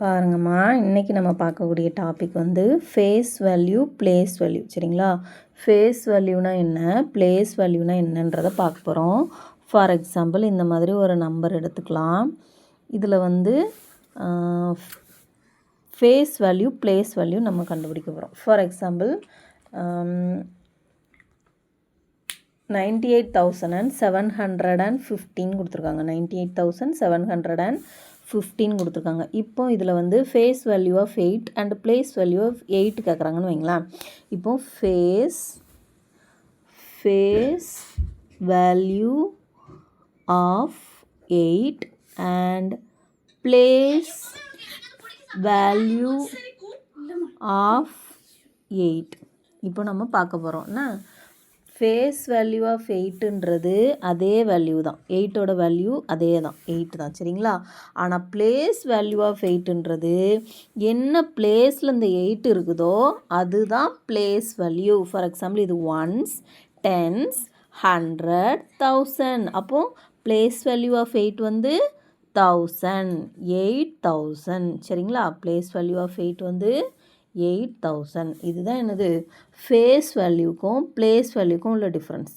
பாருங்கம்மா, இன்றைக்கி நம்ம பார்க்கக்கூடிய டாபிக் வந்து ஃபேஸ் வேல்யூ, ப்ளேஸ் வேல்யூ. சரிங்களா? ஃபேஸ் வேல்யூனா என்ன, ப்ளேஸ் வேல்யூனா என்னன்றதை பார்க்க போகிறோம். ஃபார் எக்ஸாம்பிள் இந்த மாதிரி ஒரு நம்பர் எடுத்துக்கலாம். இதில் வந்து ஃபேஸ் வேல்யூ, ப்ளேஸ் வேல்யூ நம்ம கண்டுபிடிக்க போகிறோம். ஃபார் எக்ஸாம்பிள் 98,715 கொடுத்துருக்காங்க. 98,715 கொடுத்துருக்காங்க. இப்போ இதில் வந்து face value of 8 and place value of 8 கேட்குறாங்கன்னு வைங்களேன். இப்போ face value of 8 and place value of 8 இப்போ நம்ம பார்க்க போகிறோம்னா, ஃபேஸ் வேல்யூ ஆஃப் 8ன்றது அதே வேல்யூ தான், 8ஓட வேல்யூ அதே தான், 8 தான். சரிங்களா? ஆனால் ப்ளேஸ் வேல்யூ ஆஃப் 8ன்றது என்ன ப்ளேஸில் இந்த 8 இருக்குதோ அதுதான் ப்ளேஸ் வேல்யூ. ஃபார் எக்ஸாம்பிள் இது ஒன்ஸ், டென்ஸ், 100, 1000. அப்போது ப்ளேஸ் வேல்யூ ஆஃப் 8 வந்து 1000, 8000. சரிங்களா? ப்ளேஸ் வேல்யூ ஆஃப் 8 வந்து 8000. இதுதான் என்னது, ஃபேஸ் வேல்யூக்கும் ப்ளேஸ் வேல்யூக்கும் உள்ள டிஃப்ரென்ஸ்.